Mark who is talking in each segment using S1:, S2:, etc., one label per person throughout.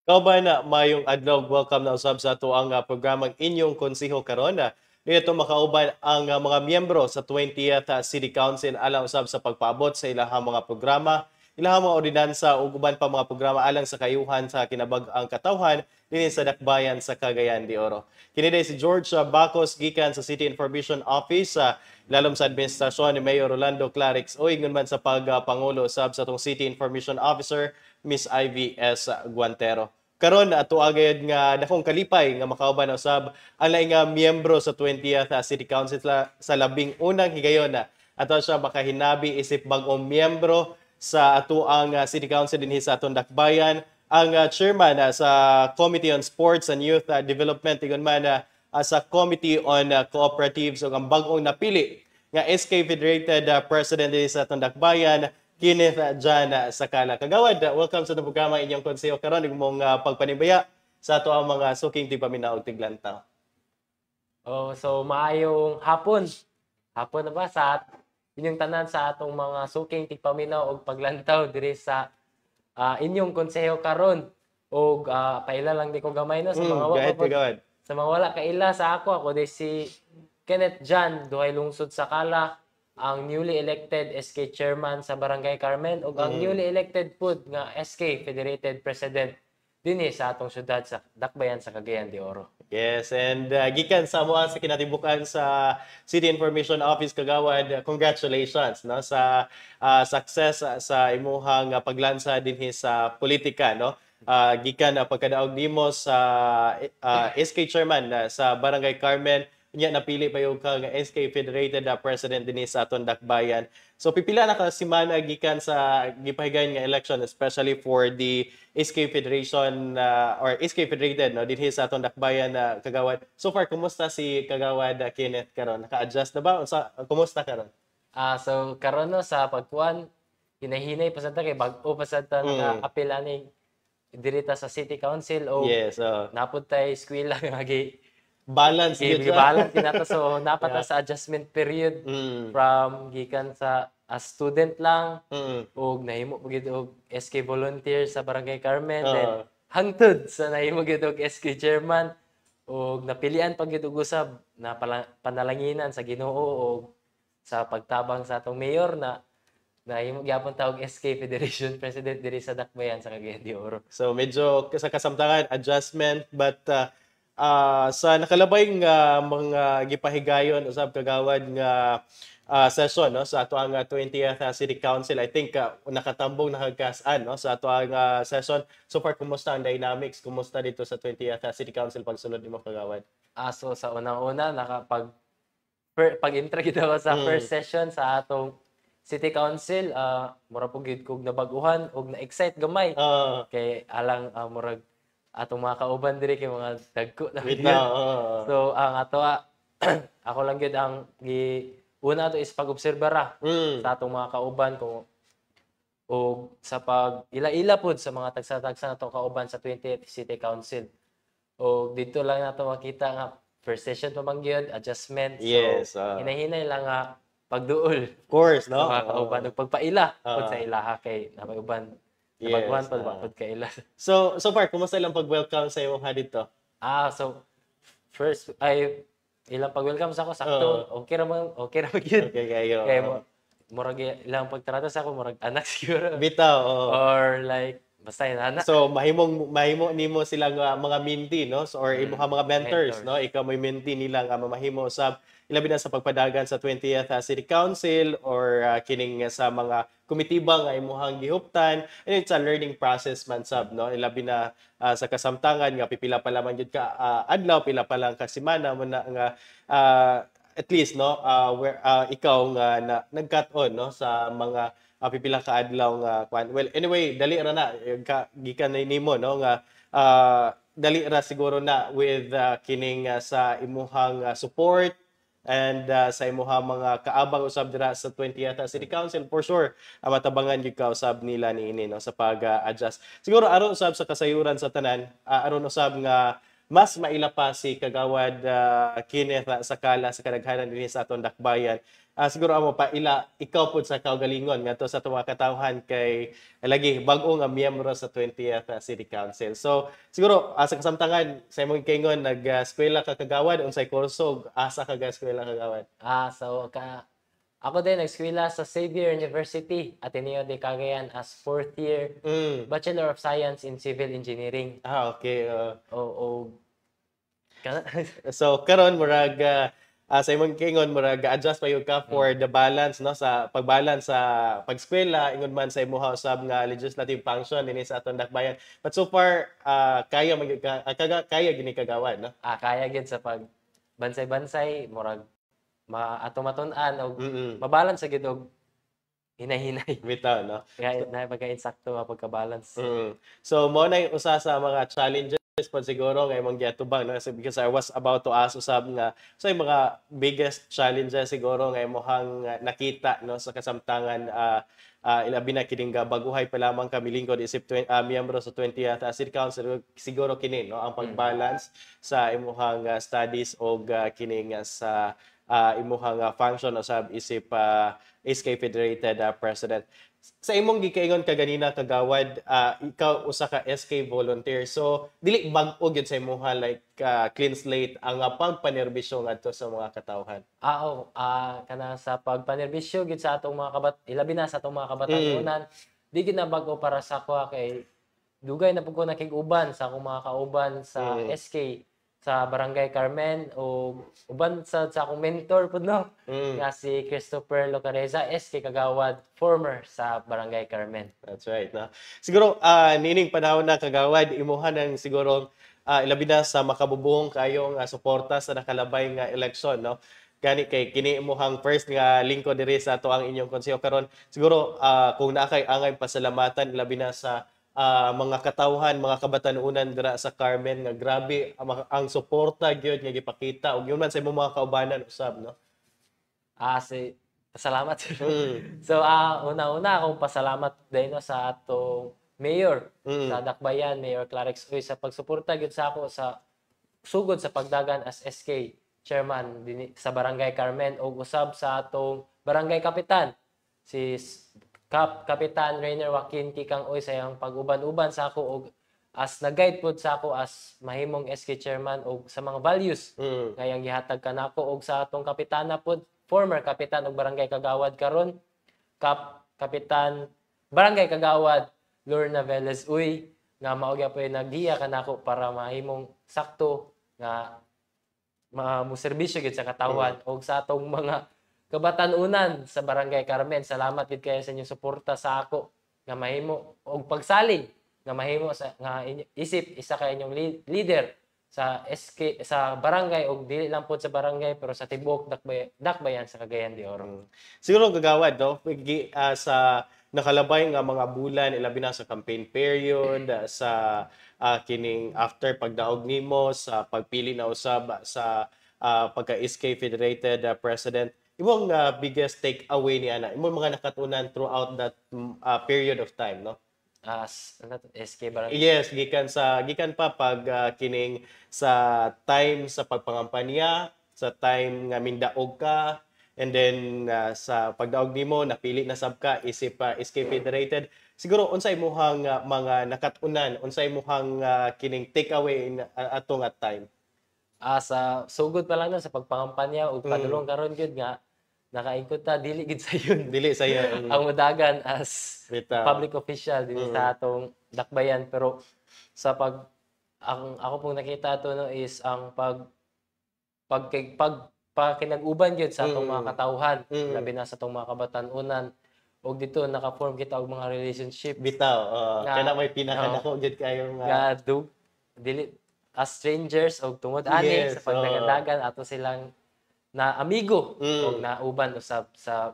S1: Kauban na mayong adlaw, welcome na usab sa ato ang programang inyong konseho karon. Dito makauban ang mga miyembro sa 20th City Council alang usab sa pagpaabot sa ilahang mga programa, ilahang mga ordinansa ug uban pa mga programa alang sa kayuhan sa kinabag-ang katawhan dinhi sa Dakbayan sa Cagayan de Oro. Kini day si George Bacos gikan sa City Information Office lalom sa administrasyon ni Mayor Rolando Clarix o ingon man sa pagpangulo usab sa tong City Information Officer Miss Ivy S. Guantero. Karon ato agad nga dakong kalipay nga makauban na usab ang laing nga miyembro sa 20th City Council sa labing unang higayon na ato siya makahinabi isip bag-ong miyembro sa ato ang City Council dinhi sa atong Dakbayan, ang chairman sa Committee on Sports and Youth Development ingon man sa Committee on Cooperatives ug ang bag-ong napili nga SK Federated President dinhi sa atong Dakbayan, Kenneth John Sakala. Kagawad, welcome sa programa inyong konseho karon ug mong pagpanibaya sa ato ang mga suking tigpaminaw ug tiglantaw.
S2: So maayong hapon. Hapon na ba sa inyong tanan sa atong mga suking tigpaminaw ug paglantaw diri sa inyong konseho karon. Og paila lang di ko gamay no sa mga sa mga wala kaila sa ako di si Kenneth John Duhay Lungsod Sakala, ang newly elected SK Chairman sa Barangay Carmen ug ang newly elected pud nga SK Federated President dinhi sa atong syudad sa Dakbayan sa Cagayan de Oro.
S1: Yes, and gikan sa mo sa kinatibukan sa City Information Office kagawad, congratulations no sa success sa imuhang paglansa dinhi sa politika no. Gikan pagkadaog nimo sa SK Chairman sa Barangay Carmen, nya napili pa yung kang SK Federated President dinhi sa aton Dakbayan. So pipila na ka semana gikan sa gipahigayon nga election, especially for the SK Federation or SK Federated no dinhi sa aton Dakbayan kagawad. So far kumusta si kagawad Kenneth karon? Naka-adjust na ba? Kumusta karon?
S2: So karon no sa pagkuan hinahinay pa sa kay bag-o pa sa apil ani dirita sa City Council o
S1: yes,
S2: napud tay eskwela nga
S1: balance
S2: gid balance tinato so napata sa adjustment period from gikan sa as student lang og nahimo gid og SK volunteer sa Barangay Carmen then hangtod sa nahimo gid og SK chairman og napilian pag gid og usab na panalanginan sa Ginoo og sa pagtabang sa atong mayor na nahimo gyapon ta og SK Federation President diri sa Dakbayan sa Cagayan de Oro.
S1: So medyo sa kasamtangan adjustment but sa nakalabay nga mga gipahigayon usab kagawad nga session no sa ato ang 20th City Council, I think nakatambong nakagkas-an no sa ato ang session. So far kumusta ang dynamics, kumusta dito sa 20th City Council pagsulod nimo kagawad?
S2: So sa unang-una pag-intro gid ako sa first session sa atong City Council, mura po gid kog nabaguhan og na-excite gamay kay alang murag atong mga kauban diri kay mga dagko na so ang ato ako lang gyud ang una ato is pag-obserbara sa atong mga kauban kung og sa pag ila-ila pud sa mga tagsa-tagsa natong kauban sa 20th City Council. Og dito lang nato makita nga first session pa man gyud adjustment.
S1: Yes,
S2: so hinahinay lang nga pagduol
S1: of course no
S2: sa mga kauban ug pagpaila pud sa ilaha kay namay uban napagwan pa pud kay ila.
S1: So far kumusta lang pag-welcome sa imong dito?
S2: So first ay ilang pag-welcome sa ako sakto okay ra man gyud.
S1: Okay kayo.
S2: Kay murag ilang pagtrato sa ako murag anak siguro.
S1: Bitaw
S2: or like basta anak.
S1: So mahimo nimo sila nga mga mentee no, so, or imo mga mentors no, ikaw may mentee nila nga mamahimo usab ilabi na sa pagpadagan sa 20th City Council or kining sa mga komitiba nga imuhang gihuptan. And it's a learning process man sab no, ilabi na sa kasamtangan nga pipila pa lamang jud ka adlaw, pila pa lang ka semana mo na nga at least no where ikaw nga nag-cut-on no sa mga pipila ka adlaw nga kwan. Well anyway dali ra na gikan nimo no nga dali ra siguro na with kining sa imuhang support and sa imuhang mga kaabang usab dira sa 20th City Council. For sure matabangan gyud ka usab nila niini no sa pag-adjust. Siguro aron usab sa kasayuran sa tanan, aron usab nga mas maila pa si Kagawad Kenneth Sakala sa kadaghanan dinhi sa atong dakbayan. Siguro amo pa ikaw pud sa kaugalingon ngadto sa atong mga katawhan kay lagi bag-o nga miyembro sa 20th City Council. So siguro sa kasamtangan sa imong kingon nag-eskwela ka Kagawad unsay kurso asa ka eskwela Kagawad?
S2: Ako din nag-eskwela sa Xavier University, Ateneo de Cagayan as 4th year Bachelor of Science in Civil Engineering.
S1: Okay.
S2: O
S1: So karon murag sa imong kingon murag adjust pa yung ka for the balance no sa pagbalance sa pagskwela ingon man sa imong usab nga legislative function dinhi sa atong dakbayan. But so far kaya gini Kagawad no.
S2: Kaya gyud sa pag bansay-bansay murag atong matun-an og
S1: Mm.
S2: mabalance gyud og hinay-hinay.
S1: Bitaw no.
S2: Kaya na pagka-insakto nga pagka-balance.
S1: So mo na yung usa sa mga challenges po siguro nga imong giatubang no because I was about to ask usab nga so yung mga biggest challenges siguro nga imong nakita no sa kasamtangan ilabi na kining baguhay pa lamang kami lingkod isip miyembro sa 20th City Council siguro kini no ang pagbalance sa imong studies og kining sa imong function usab isip SK Federated President. Sa imong gikaingon kaganina Kagawad, ikaw usa ka SK volunteer. So dili bag-o gyud sa imong like clean slate ang pagpanerbisyo ngadto sa mga katawhan.
S2: Kana sa pagpanerbisyo gyud sa atong mga ilabi na sa atong mga kabatanunan, di gyud na bag-o para sa ako kay dugay na pud ko nakig-uban sa akong mga kauban sa SK sa Barangay Carmen o uban sa akong mentor pud no nga si Christopher Locareza SK Kagawad former sa Barangay Carmen.
S1: That's right no. Siguro nining panahon na Kagawad imuha nang siguro ilabi na sa makabubong kayong suporta sa nakalabay nga eleksyon no. Gani kay kini imuhang first nga lingkod diri sa ato ang inyong konseho karon siguro kung naa kay angay pasalamatan ilabi na sa mga katawhan, mga kabatanunan dira sa Carmen nga grabe ang suporta gyud nga gipakita ug yun man sa imong mga kaubanan usab no.
S2: Pasalamat. So una-una akong pasalamat din no, sa atong mayor sa Dakbayan, Mayor Clarix Uy sa pagsuporta gyud sa ako sa sugod sa pagdagan as SK chairman sa Barangay Carmen ug usab sa atong barangay kapitan si Kapitan Rainer Joaquin Kikang Uy sa iyang pag-uban-uban sa ako og as nag-guide pud sa ako as mahimong SK chairman og sa mga values nga iyang gihatag kanako og sa atong kapitana pud former kapitan og Barangay Kagawad karon Kapitan Barangay Kagawad Lorna Velez Uy nga mao gyapon naggiya kanako para mahimong sakto nga mo serbisyo gid sa katawan og sa atong mga kabatanunan sa Barangay Carmen. Salamat gid kayo sa inyong suporta sa ako nga mahimo og pagsalig nga mahimo sa nga isip isa ka inyong leader sa SK sa barangay og dili lang pod sa barangay pero sa tibuok dakbayan sa Cagayan de Oro.
S1: Siguro Kagawad no sa nakalabay nga mga bulan ilabi na sa campaign period sa kining after pagdaog nimo sa pagpili na usab sa pagka SK Federated President imong biggest take away ni ana imong mga nakatunan throughout that period of time no
S2: SK Barangay.
S1: Yes gikan pa pag kining sa time sa pagpangampanya sa time nga mindaog ka and then sa pagdaog nimo napili na sab ka isip SK Federated siguro unsay imong mga nakatunan unsay imong kining take away atong at time
S2: sa sugod pa lang na sa pagpangampanya ug padulong karon gyud nga nakaingkot ta dili gid sayon ang mudagan as public official din sa atong dakbayan pero sa ako pong nakita to no is ang pakinag-uban gyud sa atong mga katawhan labi na sa atong mga kabatanunan og dito naka-form kita og mga relationship
S1: bitaw kana may pinakadako gyud kayo
S2: nga dili as strangers og tungod ani sa pagdagandagan ato silang na amigo o na uban usab sa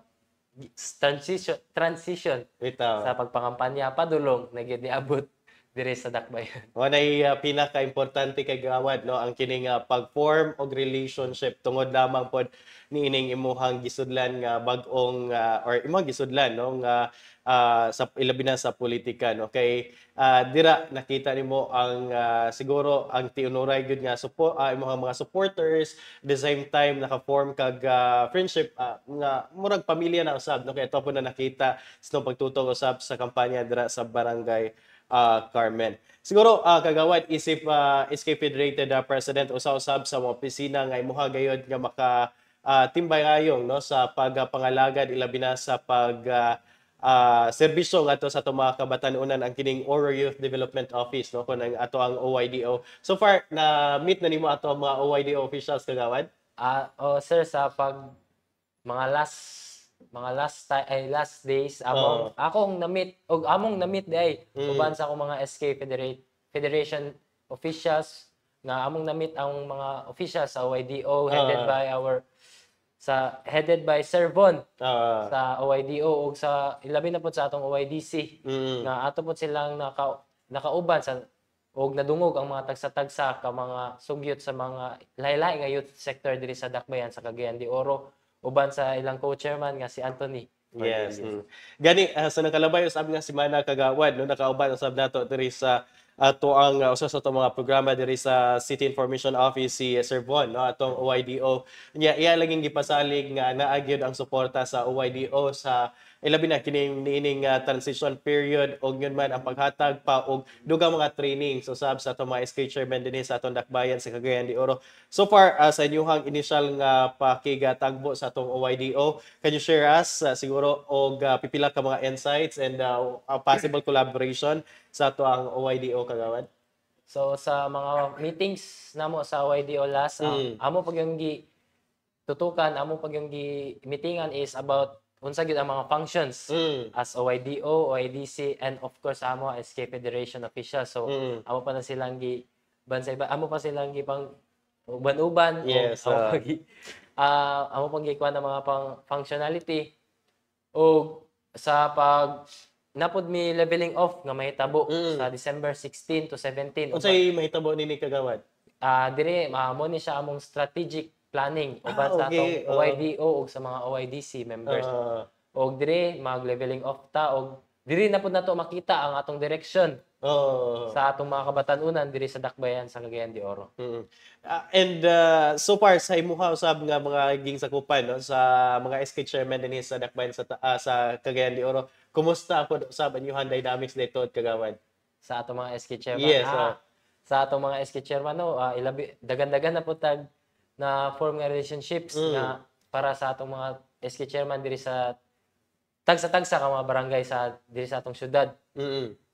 S2: transition
S1: bitaw
S2: sa pagpangampanya padulong na gyud niabot diri sa Dakbayan.
S1: Mo nay pinaka-importante kay gawad no ang kining pag-form og relationship tungod lamang pod niining imuhang gisudlan nga bag-ong or imong gisudlan no nga sa ilabi na sa politika no kay dira nakita nimo ang siguro ang tiunuray gyud nga support imong mga supporters the same time naka-form kag friendship nga murag pamilya na usab no kay ito po na nakita sa pagtutong usab sa kampanya dira sa barangay Carmen. Siguro kagawad isip SK Federated President usa-usab sa mga opisina nga imuha gayud nga maka timbay ayong no sa pagpangalagad ilabi na sa pag serbisyo ngadto sa ato mga kabatan-unan ang kining Oro Youth Development Office no kun ang ato ang OYDO. So far na meet na nimo ato ang mga OYDO officials kagawad?
S2: Sir, sa mga last days akong na-meet og among na-meet day uban sa akong mga SK Federation officials nga among na-meet ang mga officials sa OYDO headed by Sir Von sa OYDO ug sa ilabi na pud sa atong OYDC nga ato pud silang nakauban sa og nadungog ang mga tagsa-tagsa ka mga sugyot sa mga lahi-lahi nga youth sector diri sa Dakbayan sa Cagayan de Oro uban sa ilang co-chairman nga si Anthony.
S1: Yes. Gani sa nakalabay usab nga semana kagawad no nakauban usab nato diri sa ato ang usa sa atong mga programa diri sa City Information Office si Sir Von no atong OYDO. Iya laging gipasalig nga naa gyud ang suporta sa OYDO sa ilabi na kining niining transition period og yun man ang paghatag pa og dugang mga trainings usab sa atong mga SK chairman dinhi sa atong Dakbayan sa Cagayan de Oro. So far sa inyong initial nga pakigatagbo sa atong OYDO, can you share us siguro og pipila ka mga insights and possible collaboration sa ato ang OYDO kagawad?
S2: So sa mga meetings namo sa OYDO last amo pag yung tutukan amo pag yung meetingan is about unsa gyud ang mga functions as OYDO, OYDC, and of course amo SK Federation officials. So amo pa na silang bansay amo pa silang gipang uban-uban
S1: yes,
S2: amo pang gikuha ng mga pang functionality o sa pag napod mi leveling off nga mahitabo sa December 16 to 17.
S1: Unsay mahitabo nini kagawad?
S2: Dire mo ni siya among strategic planning uban sa atong OYDO ug sa mga OYDC members. Og dire mag-leveling off ta og dire na pud nato makita ang atong direction sa atong mga kabatan-unan diri sa Dakbayan sa Cagayan de Oro.
S1: And so far sa imuha usab nga mga gingsakupan no sa mga SK chairman dinhi sa Dakbayan sa Cagayan de Oro, kumusta pud usab ang inyong dynamics dito kagawad?
S2: Sa atong mga SK chairman.
S1: Yes.
S2: Sa atong mga SK chairman no ilabi dagan-dagan na pud tag na form nga relationships nga para sa atong mga SK chairman diri sa tagsa-tagsa ka mga barangay sa diri sa atong syudad.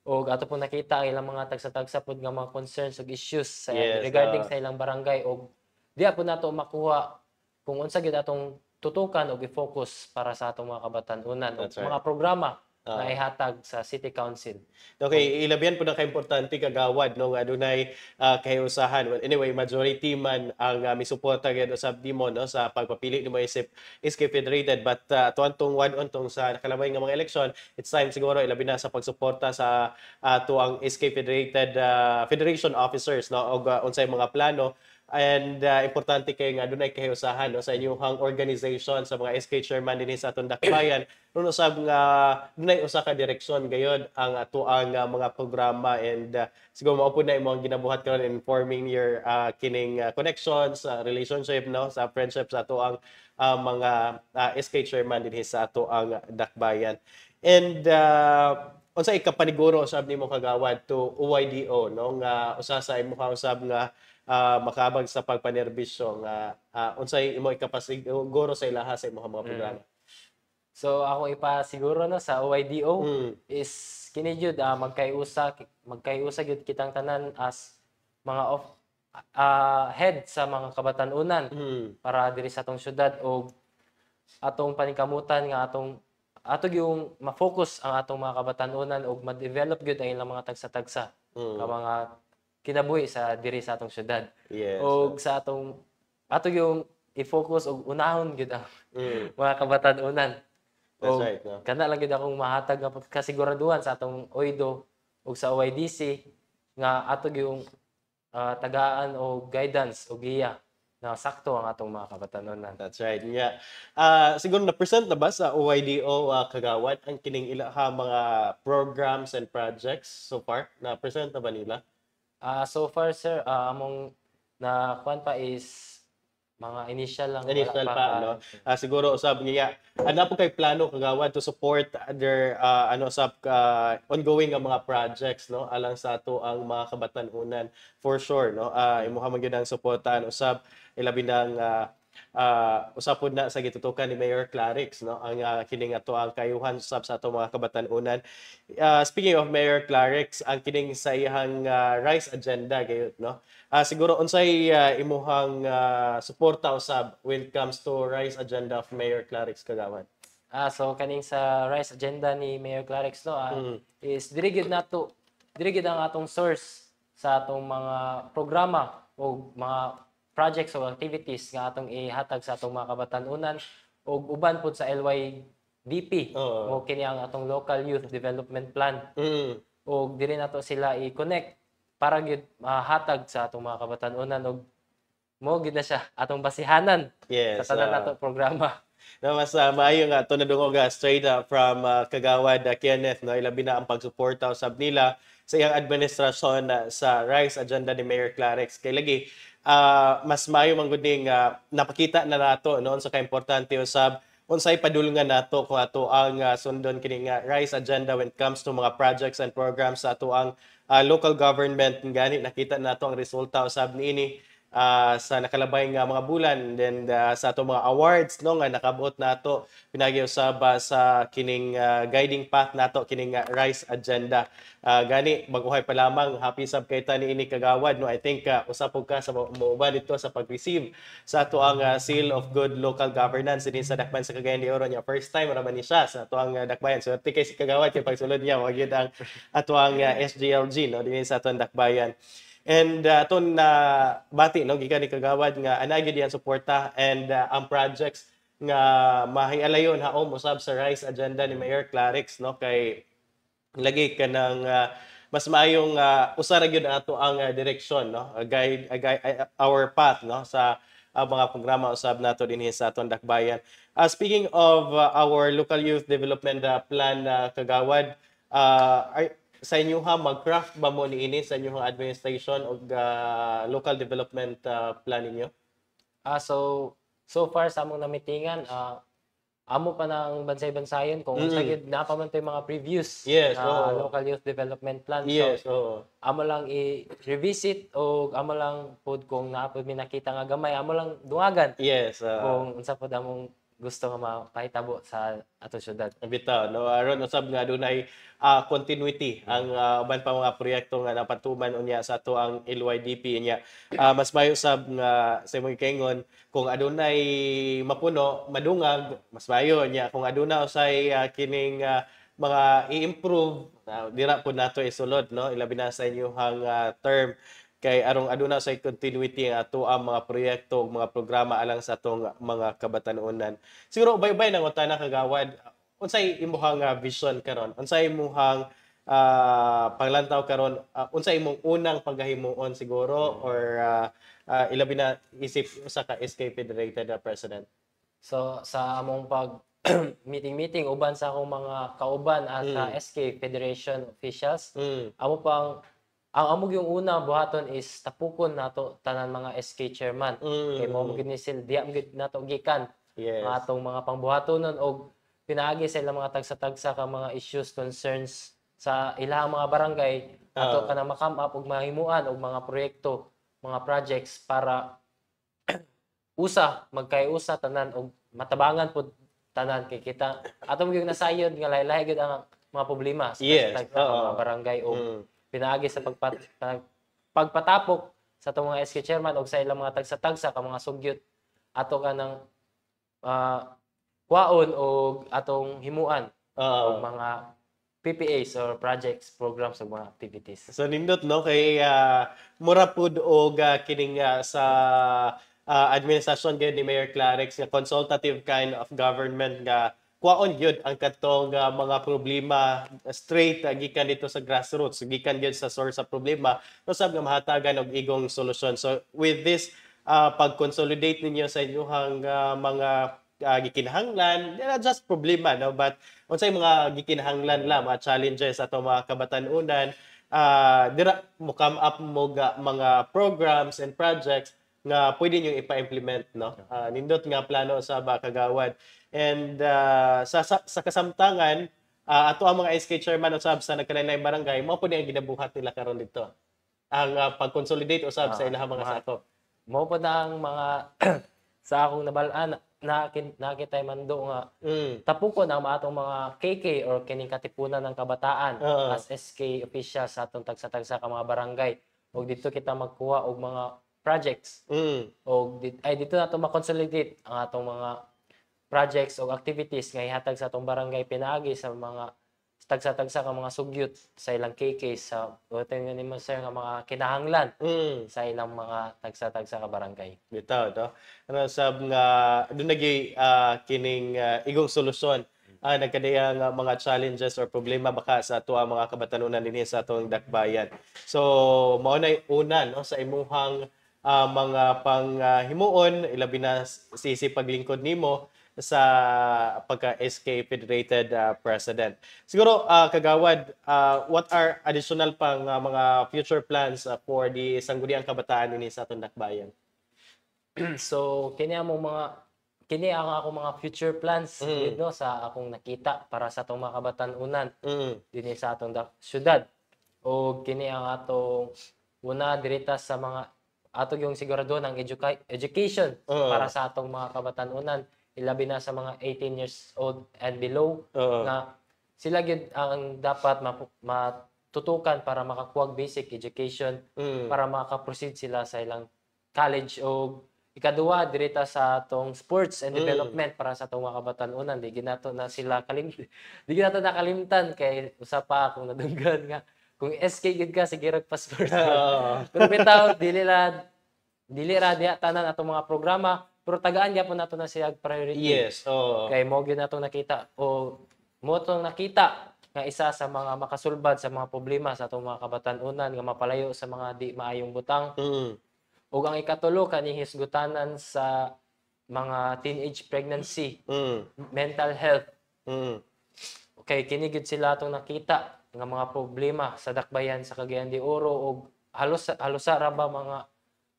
S2: Og ato pong nakita ang ilang mga tagsa-tagsa pud nga mga concerns ug issues regarding sa ilang barangay og diya pud nato makuha kung unsa gyud atong tutukan og i-focus para sa atong mga kabatan-unan ug mga programa na ihatag sa City Council.
S1: Okay, ilabihan po na ka-importante kagawad no nga adunay kahiusahan. Well, anyway, majority man ang misuporta gyud usab nimo no sa pagpapili nimo isip SK Federated, but tuwan tong wadon tong sa nakalabay nga mga eleksyon, it's time siguro ilabi na sa pagsuporta sa ato ang SK Federated Federation officers no og unsay mga plano. And importante kay nga dunay kahiusahan no sa inyong organization sa mga SK chairman dinhi sa atong Dakbayan nuno usab nga dunay usa ka direksyon gayud ang ato ang mga programa and siguro mao pud na imong ginabuhat karon in forming your kining connections, relationship no sa friendship sa ato ang mga SK chairman dinhi sa ato ang Dakbayan. And unsay kapaniguro usab nimo kagawad to OYDO no nga usa sa imong usab nga makabag sa pagpanerbisyo nga unsay imo ikapasiguro sa ilaha sa imong mga programa?
S2: So ako ipasiguro no sa OYDO is kini jud magkaiusa gyud kitang tanan as mga head sa mga kabatan-unan para diri sa atong syudad og atong paningkamutan nga ato yung ma-focus ang atong mga kabatan-unan og ma-develop gyud ang ilang mga tagsa-tagsa ka mga kinabuhi sa diri sa atong syudad.
S1: Yes.
S2: Og sa ato yung i-focus og unahon gyud ang mga kabatan-unan.
S1: That's right. No?
S2: Kana lang gyud akong mahatag nga kasiguraduhan sa atong OYDO ug sa OYDC nga atog yung tagaan o guidance o giya na sakto ang atong mga kabatanunan.
S1: That's right. Yeah. Siguro na-present na ba sa OYDO Kagawad ang kining ilaha mga programs and projects so far? Na-present na ba nila?
S2: So far sir, among na kuan pa is mga initial lang, wala
S1: Initial pa, no?
S2: ka-
S1: Siguro usab niya, ano po kay plano Kagawad to support other ongoing nga mga projects, no? Alang sa ato ang mga kabatanunan for sure, no? Imuha man gyud ang suportahan usab ilabi nang usapod na sa gitutukan ni Mayor Clarix, no? Ang kining ato ang kayuhan usab sa ato mga kabatanunan. Speaking of Mayor Clarix, ang kining sa iyang rice agenda gayud, no? Siguro unsay imuhang suporta usab when it comes to rice agenda of Mayor Clarix Kagawad?
S2: So kaning sa rice agenda ni Mayor Clarix no is diri gid ang atong source sa atong mga programa o mga projects o activities nga atong ihatag sa atong mga kabatanunan ug uban pud sa LYDP
S1: Oo.
S2: o kini ang atong local youth development plan
S1: Mm.
S2: ug diri nato sila i-connect para gyud hatag sa atong mga kabatanunan ug mo gid na siya atong basihanan
S1: Yes.
S2: sa tanan nato programa.
S1: Na mas maayo nga ito nadungog straight from Kagawad Kenneth, no? Ilabi na ang pagsuporta usab nila sa iyang administrasyon sa rice agenda ni Mayor Clarix. Kay lagi mas maayo man gud ning napakita na nato noon sa kaimportante usab unsay padulungan nato kung ato ang sundon kining rice agenda when it comes to mga projects and programs sa ato ang local government. Gani nakita nato ang resulta usab niini sa nakalabay nga mga bulan, then sa ato mga awards no nga nakabuot nato pinagi usab sa kining guiding path nato kining rice agenda. Gani baguhay pa lamang happy sab kay ta niini Kagawad, no? I think usapog ka sa moba dito sa pag-receive sa ato ang seal of good local governance din sa Dakbayan sa Cagayan de Oro niya. First time ra man ni siya sa ato ang Dakbayan. So kay si Kagawad kay pagsulod niya wag yun ang ato ang SGLG no din sa ato ang Dakbayan. And aton na bati no gikan ni Kagawad nga ana gyud ang suporta and ang projects nga mahialayon haom usab sa rice agenda ni Mayor Clarix, no? Kay lagi ka ng mas maayong usa ra gyud ato ang direksyon, no? Our path, no, sa mga programa usab nato dinhi sa aton Dakbayan. Speaking of our local youth development plan, Kagawad, sa inyo mag-craft ba mo niini sa inyong administration o local development plan ninyo?
S2: So far sa among namitingan, amo pa ng bansay-bansayon kung unsa gyud napaman mga previews
S1: Yes,
S2: na
S1: oo.
S2: local youth development plan.
S1: Yes,
S2: So
S1: oo.
S2: amo lang i-revisit o amo lang pud kung naapod mi nakita nga gamay, amo lang dungagan
S1: Yes,
S2: kung unsa pud among gusto nga mapahitabo sa ato syudad.
S1: bitaw, no? Aron usab nga dunay continuity ang uban pa mga proyekto nga napatuman unya sa ato ang LYDP niya. Mas mayo usab nga sa imong kaingon kung adunay mapuno, madungag, mas mayo niya kung aduna usay kining mga i-improve, dira pud nato isulod, no? Ilabi na sa inyong term kay arong aduna sa continuity ang ato ang mga proyekto ug mga programa alang sa atong mga kabatanunan. Siguro ubay-ubay nang utana Kagawad, unsay imong vision karon? Unsay imong paglantaw karon? Unsay imong unang paghahimuon siguro or ilabi na isip usa ka SK Federated president?
S2: So sa among pag meeting uban sa akong mga kauban sa SK Federation officials, amo pang ang amo yung una buhaton is tapukon nato tanan mga SK chairman. Kay mo gid ni sil diya gid nato gikan
S1: Yes.
S2: ang atong mga pangbuhatonon og pinaagi sa ilang mga tagsa-tagsa ka mga issues concerns sa ilang mga barangay ato ka na makam up og mahimuan og mga proyekto, mga projects para magkay-usa tanan og matabangan pud tanan kay kita ato gyud nasayod nga lahi-lahi gyud ang mga problema sa
S1: Yes,
S2: mga barangay og pinaagi sa pagpatapok sa atong mga SK chairman og sa ilang mga tagsa-tagsa ka mga sugyot ato ka ng kwaon og atong himuan og mga PPAs or projects, programs ug mga activities.
S1: So nindot no kay mura pud og kining sa administrasyon gyud ni Mayor Clarix nga consultative kind of government nga kuwaon gyud ang katong mga problema straight gikan dito sa grassroots, gikan gyud sa source sa problema, usab nga mahatagan og igong solusyon. So with this pag-consolidate ninyo sa inyong mga gikinahanglan, not just problema, no, but unsay mga gikinahanglan lang, mga challenges ato mga kabatanunan, dira mo come up mo mga programs and projects nga pwede nyo ipa-implement, no? Nindot nga plano sa kagawad. And sa kasamtangan, ato ang mga SK chairman usab sa nagkalain barangay, mao po ang ginabuhat nila karon dito. Ang pag-consolidate usab sa ilang mga sakop.
S2: Mao po na ang mga sa akong nabalaan nakita mando nga tapukon ang atong mga KK or kining katipunan ng kabataan as SK official sa atong tagsa-tagsa ka mga barangay. Og dito kita magkuha og mga projects. Og dito nato ma-consolidate ang atong mga projects o activities nga ihatag sa atong barangay pinaagi sa mga tagsa-tagsa ka mga sugyot sa ilang KK sa hotel nga nimo sir nga mga kinahanglan sa ilang mga tagsa-tagsa ka barangay.
S1: Bitaw, no? Ano sab nga doon nagi kining igong solusyon nagkadaya nga mga challenges or problema baka sa ato ang mga kabatanunan dinhi sa atong dakbayan. So mao na una, no, sa imuhang mga panghimuon ilabi na sisi paglingkod nimo sa pagka-SK Federated President. Siguro, Kagawad, what are additional pang mga future plans for the sangguniang kabataan ini sa atong dakbayan?
S2: So, kini ang ako mga future plans no, sa akong nakita para sa atong mga kabatanunan dinhi sa atong syudad. O kini ang atong una dirita sa mga atong yung sigurado ng education para sa atong mga kabatanunan ilabi na sa mga 18 years old and below nga sila gyud ang dapat matutukan para makakuha basic education para maka-proceed sila sa ilang college o ikaduha direta sa atong sports and development para sa atong mga kabatanunan di ginato na sila di ginato nakalimtan kay usa pa akong nadunggan nga kung SK gid ka sige rag pa sports pero bitaw dili ra diha tanan atong mga programa pero tagaan gyapon nato na siya priority.
S1: Yes,
S2: Kay mo gyud natong nakita o mo tong nakita nga isa sa mga makasulbad sa mga problema sa atong mga kabatanunan nga mapalayo sa mga di maayong butang. Ug ang ikatulo kani hisgutanan sa mga teenage pregnancy, mental health. Okay, kini gyud sila atong nakita nga mga problema sa dakbayan sa Cagayan de Oro ug halos ra ba mga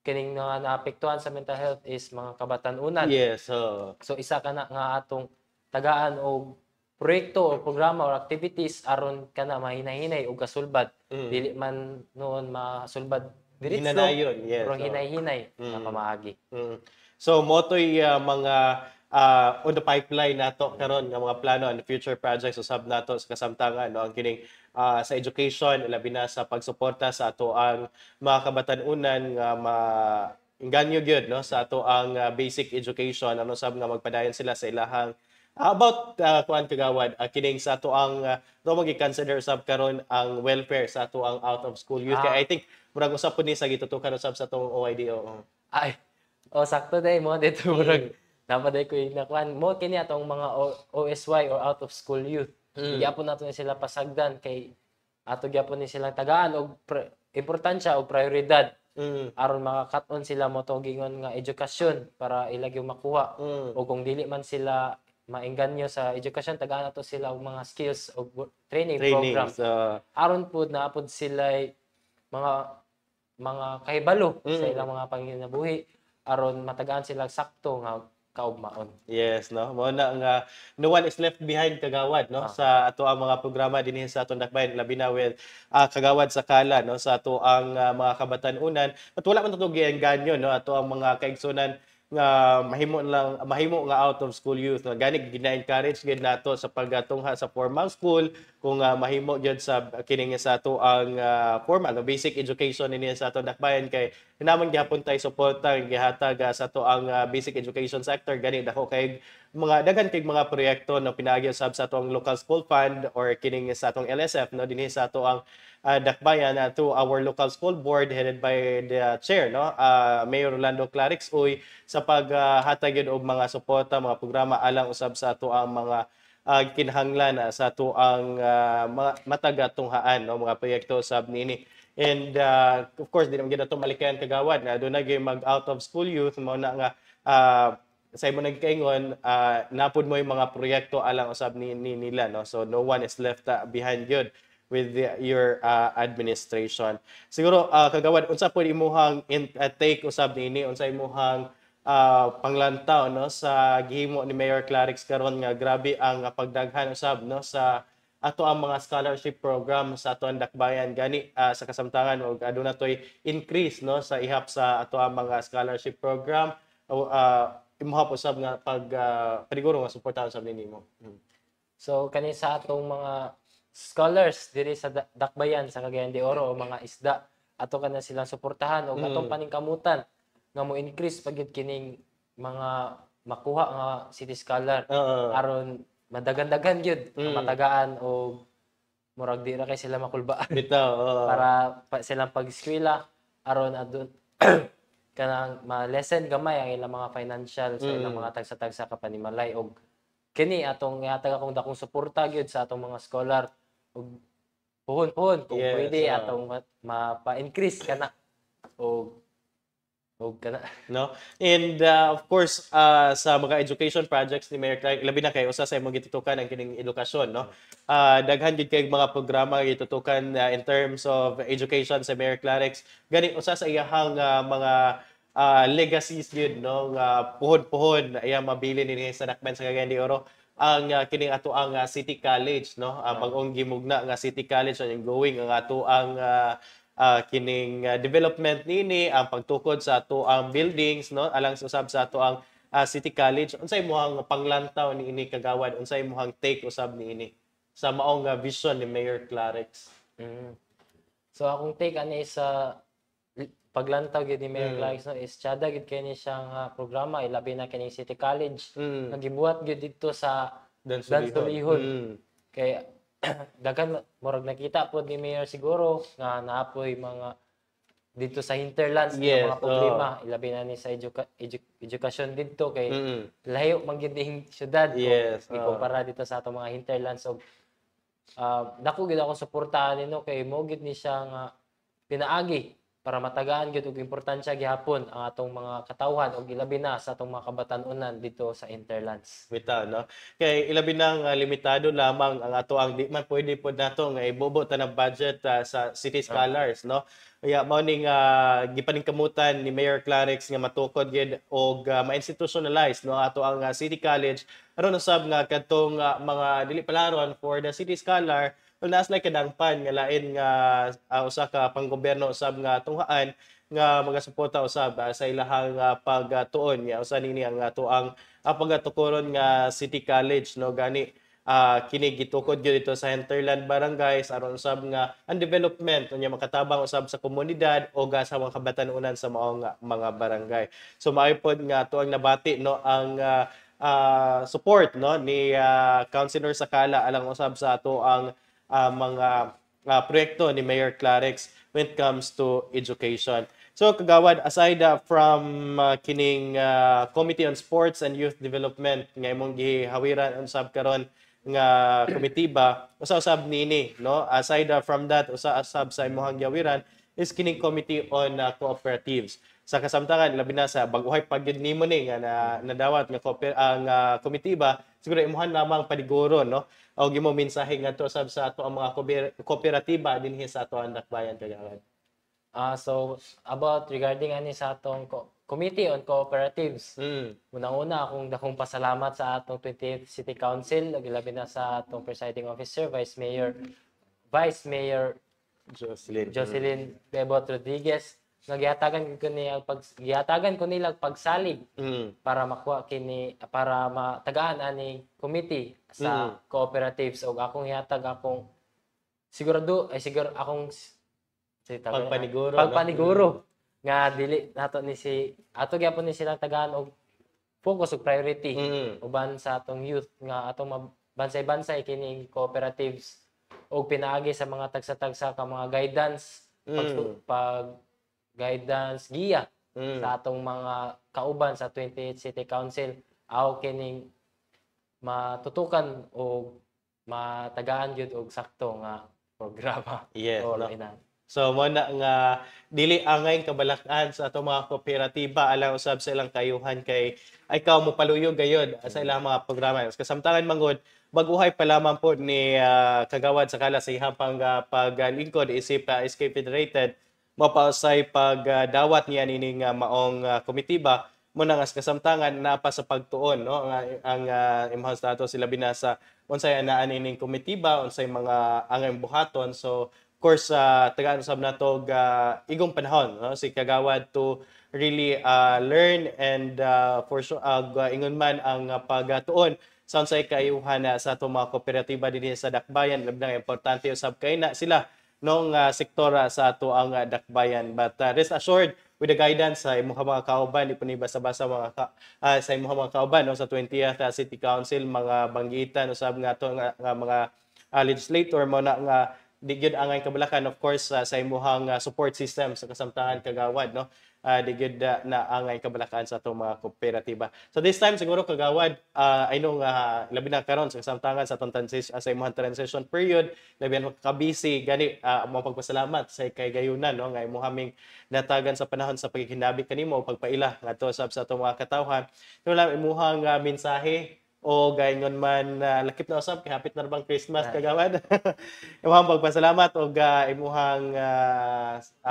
S2: kining nga naapektuhan sa mental health is mga kabatanunan.
S1: Yes.
S2: So isa ka na nga atong tagaan og proyekto o programa or activities aron kana mahinahinay og kasulbad. Dili man noon masulbad diretso.
S1: Hinanayon, yes.
S2: Pero hinay-hinay na pamaagi.
S1: So motoy mga on the pipeline nato karon nga mga plano and future projects usab nato sa kasamtangan, no, ang kining sa education labi na sa pagsuporta sa ato ang mga kabatanunan nga inganyo gyud, no, sa ato ang basic education ano sab nga magpadayon sila sa ilahang about kuan Kagawad kining sa ato ang consider sab karon ang welfare sa ato ang out of school youth kay I think murag usab pud ni sa gitutukan usab sa atong OIDO.
S2: Ay sakto day mo dito murag napaday ko inakuan mo kini atong mga OSY or out of school youth. Gyapon nato ni sila pasagdan kay ato gyapon ni sila tagaan og importansya og prioridad aron makakat-on sila mo to gingon nga edukasyon para ilagyo makuha o kung dili man sila maengganyo sa edukasyon tagaan nato sila og mga skills og training program aron pud naapod sila mga kahibalo sa ilang mga panginabuhi aron matagaan sila sakto nga kaugmaon.
S1: Yes, no. Mo na nga no one is left behind Kagawad, no, sa ato ang mga programa dinhi sa atong dakbayan labi na with Kagawad Sakala, no, sa ato ang mga kabatanunan. At wala man to giengganyo, no, ato ang mga kaigsunan nga mahimo nga out of school youth nga gani gina-encourage gid nato sa pagtungha sa formal school kung mahimo gyud sa kining sa ato ang formal no, basic education ini sa ato dakbayan kay hinamon gyapon tay suporta gihatag sa ato ang basic education sector gani dako kay mga daghan kay mga proyekto no pinaagi usab sa ato ang local school fund or kining sa atong LSF no dinhi sa ato ang dakbayan to our local school board headed by the chair, no, Mayor Rolando Clarix Uy, sa paghatag yun og mga suporta mga programa alang usab sa ato ang mga kinahanglan sa ato ang matagatunghaan no mga proyekto usab niini. And of course di naman gyud ato malikayan kagawad na doon na mag out of school youth mao na nga sa imo nagkaingon napud mo yung mga proyekto alang usab nila no, so no one is left behind good with your administration. Siguro kagawad unsa pud imuhang take usab niini, unsa imuhang panglantaw no sa gihimo ni Mayor Clarix karon nga grabe ang pagdaghan usab no sa ato ang mga scholarship program sa ato ang dakbayan gani sa kasamtangan og aduna toy increase no sa ihap sa ato ang mga scholarship program o imuhap usab nga paniguro nga suportahan sa nimo.
S2: So kani sa atong mga scholars diri sa dakbayan sa Cagayan de Oro o mga isda ato kana silang suportahan og atong paningkamutan nga mo increase pagid kining mga makuha nga city scholar aron madagan-dagan gyud ang matagaan o murag di ra kay sila makulbaan
S1: Bitaw
S2: para silang pag-eskwela aron adun kanang ma-lessen gamay ang ilang mga financial sa ilang mga tagsa-tagsa ka panimalay og kini atong ihatag akong dakong suporta gyud sa atong mga scholar og puhon-puhon kung pwede atong mapa-increase kana og kana
S1: no. And of course sa mga education projects ni Mayor Clark labi na kay usa sa imong gitutukan ang kining edukasyon no. Daghan gid kay mga programa gitutukan in terms of education sa Mayor Clarix gani usa sa iyahang mga legacies yun no nga puhon-puhon iya mabili ni sa Dakbayan sa Cagayan de Oro ang kining ato ang City College no, bag-ong gimugna nga City College ang going ang ato ang kining development nini ang pagtukod sa ato ang buildings no alang usab sa ato ang City College. Unsay imong panglantaw niini kagawad, unsay imong take usab niini sa maong vision ni Mayor Clarix?
S2: So akong take ani sa paglantaw gid ni Mayor Clarix no is tiada gid kay ni siyang programa ilabi na kining City College nga gibuhat gid dito sa Dansulihon. Kay daghan murag nakita pod ni Mayor siguro nga naapoy mga dito sa hinterlands nga mga problema ilabi na ni sa edukasyon dito kay layo man gid ning syudad kung ikumpara dito sa atong mga hinterlands og dako gid ako suportahan nino kay mo gid ni siya nga pinaagi para matagaan gyud og importansya gihapon ang atong mga katawhan og ilabi na sa atong mga kabatan-onan dito sa hinterlands.
S1: Bitaw no. Kay ilabi nang limitado lamang ang ato ang di man pwede pod nato nga ibubo ta ng budget sa city scholars no. Kaya mao ning gipaningkamutan ni Mayor Clarix nga matukod gid og ma-institutionalize no ato ang City College aron usab nga kadtong mga dili palaron for the city scholar nas like kadangpan nga lain nga usa ka panggobyerno usab nga tunghaan nga magasuporta usab sa ilahang pagtuon nga usa nini ang ato ang pagatukoron nga City College no gani kini gitukod gyud dito sa hinterland barangays aron usab nga ang development unya makatabang usab sa komunidad o sa mga kabatan-onan sa maong mga barangay. So maayo pod nga tuang nabati no ang support no ni Councilor Sakala alang usab sa ato ang mga proyekto ni Mayor Clarix when it comes to education. So kagawad aside from kining Committee on Sports and Youth Development nga imong gihawiran usab karon nga komitiba usa-usab niini no aside from that usa-usab sa imong gihawiran is kining Committee on Cooperatives. Sa kasamtangan labi na sa bag-uhay pagyud nimo ni nga nadawat nga ang komitiba siguro imuhan lamang paniguro no o gimo mensahe ngadto sa ato ang mga kooperatiba dinhi sa ato ang Dakbayan kagawad.
S2: So about regarding ani sa atong Committee on Cooperatives. Unang-una akong dakong pasalamat sa atong 20th City Council labi na sa atong presiding officer Vice Mayor Jocelyn Bebot Rodriguez nga gihatagan ko nila pagsalig para makuha kini para matagaan ani committee sa cooperatives og akong ihatag akong siguro akong pagpaniguro nga dili nato ni si ato gyapon ni silang tagaan og focus og priority uban sa atong youth nga atong bansay-bansay kining cooperatives og pinaagi sa mga tagsa-tagsa ka mga guidance guidance giya sa atong mga kauban sa 28th City Council aw kining matutukan o matagaan gyud og sakto nga programa.
S1: Yes,
S2: or
S1: no.
S2: ina.
S1: So mo na nga dili angay kabalakan sa ato mga kooperatiba alang usab sa ilang kayuhan kay ikaw mo paluyog gayud sa ilang mga programa. Kasamtangan manggod baguhay pa lamang po ni kagawad sa kala sa ihang paglingkod isip SK Federated mapausay pagdawat niya nining maong komitiba mo na nga sa kasamtangan na pa sa pagtuon no ang imong status sila binasa unsay anaan nining komitiba unsay mga angay buhaton. So course, tagaan usab nato igong panahon no? Si Kagawad to really learn and for sure ingon man ang pagtuon sa unsay kaayuhan sa atong mga kooperatiba dinhi sa Dakbayan. Labi na importante usab kay na sila nung sektor sa ato ang Dakbayan. But rest assured with the guidance sa imong mga kauban di ni basa-basa sa imong mga kauban no? Sa 20th City Council mga banggitan usab nga to nga mga legislator mo na nga di gyud angay kabalakan of course sa imong support system sa kasamtangan kagawad no di gyud na angay kabalakan sa atong mga kooperatiba. So this time siguro kagawad I know nga labi na karon sa kasamtangan sa atong sa imong transition period labi na ka-busy gani mo pagpasalamat sa kay gayunan no nga imong haming natagan sa panahon sa pagkikinabi kanimo o pagpaila ngadto sa atong mga katawhan. Pero lang imong mensahe o gayon man lakip na usab kay hapit na bang Christmas kagawad. Imong pagpasalamat og imuhang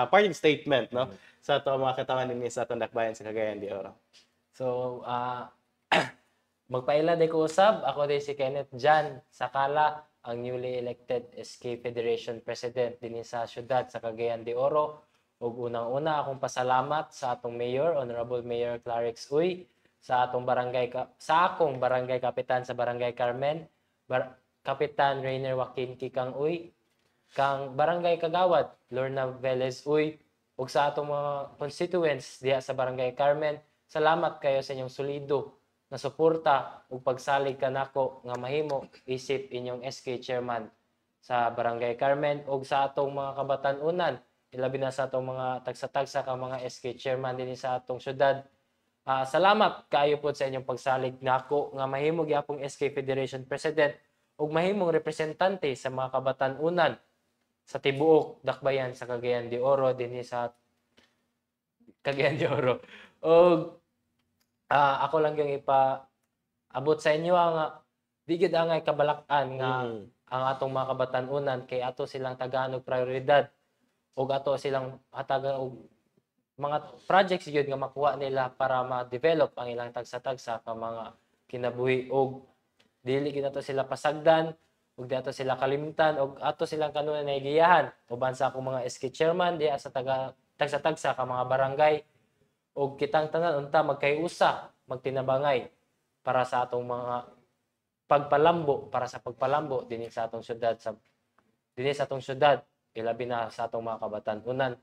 S1: parting statement no sa ato mga katawan dinhi sa atong Dakbayan sa Cagayan de Oro.
S2: So magpaila day ko usab ako day si Kenneth Jan Sakala ang newly elected SK Federation President dinhi sa syudad sa Cagayan de Oro. Ug unang-una akong pasalamat sa atong Mayor, Honorable Mayor Clarix Uy, sa atong sa akong barangay kapitan sa Barangay Carmen, Kapitan Rainer Joaquin Kikang Uy, kang Barangay Kagawad Lorna Velez Uy, ug sa atong mga constituents diha sa Barangay Carmen. Salamat kayo sa inyong solido na suporta ug pagsalig kanako nga mahimo isip inyong SK chairman sa Barangay Carmen ug sa atong mga kabatan-unan, ilabi na sa atong mga tagsa-tagsa ka mga SK chairman dinhi sa atong syudad. Salamat kaayo po sa inyong pagsalig nako nga mahimo gyapong SK Federation President ug mahimong representante sa mga kabatan-unan sa tibuok Dakbayan sa Cagayan de Oro dinhi sa Cagayan de Oro. Ug ako lang yung ipaabot sa inyo ang di gyud angay kabalakan nga ang atong mga kabatan-unan kay ato silang tagaan og prioridad ug ato silang hatagan og mga projects yun nga makuha nila para ma-develop ang ilang tagsa-tagsa ka mga kinabuhi og dili gyud ato sila pasagdan ug di ato sila kalimtan ug ato silang kanunay naigiyahan uban sa akong mga SK chairman diha sa tagsa-tagsa ka mga barangay ug kitang tanan unta magkayusa magtinabangay para sa atong mga para sa pagpalambo dinhi sa atong syudad ilabi na sa atong mga kabatan-unan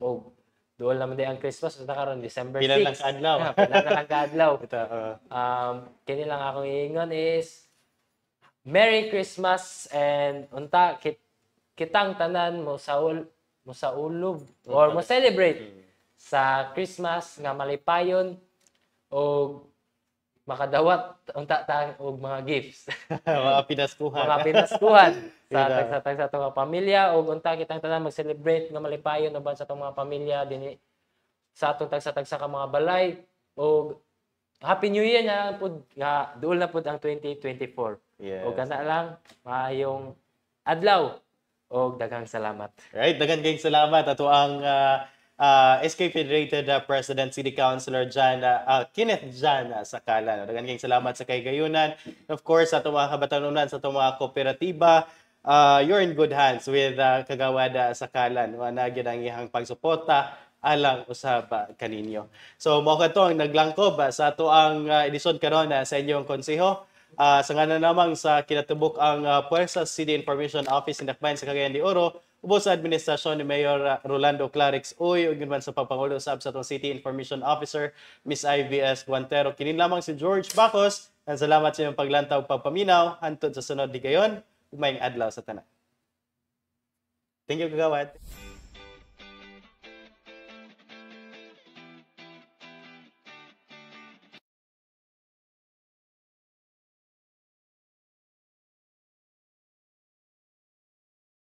S2: ug doon naman din ang Christmas sa karon December 6.
S1: Pila lang kaadlaw.
S2: Pila na lang kaadlaw.
S1: Ito,
S2: Kini lang akong iingon is Merry Christmas and unta kitang tanan mo sa ulob or mo celebrate sa Christmas nga malipayon o makadawat unta ta og mga gifts.
S1: mga pinaskuhan.
S2: Mga pinaskuhan sa atong mga pamilya ug unta kitang tanan mag-celebrate nga malipayon uban sa atong mga pamilya dinhi sa atong tagsa-tagsa ka mga balay ug Happy New Year na pud nga duol na pud ang 2024.
S1: Yes.
S2: Ug kana lang maayong adlaw ug daghang salamat.
S1: Right, daghang salamat ato ang SK Federated President City Councilor Kenneth Jan Sakala. Daghang salamat sa kay gayunan. Of course, sa itong mga kabatanunan, sa itong mga kooperatiba, you're in good hands with Kagawad Sakala. Nagyan ang iyang pagsuporta alang usab kaninyo. So mao kadto ang naglangkob sa ato ang edisyon karon sa inyong konseho. Sa ngalan namang sa kinatubok ang Puwersa City Information Office in Dakbayan sa Cagayan de Oro, ubos sa administrasyon ni Mayor Rolando Clarix Uy, ug man sa pagpangulo sa atong City Information Officer Miss IVS Guantero. Kini lamang si George Bacos. Salamat sa inyong paglantaw pagpaminaw hantod sa sunod di gayon. Ug maayong adlaw sa tanan. Thank you, Kagawad.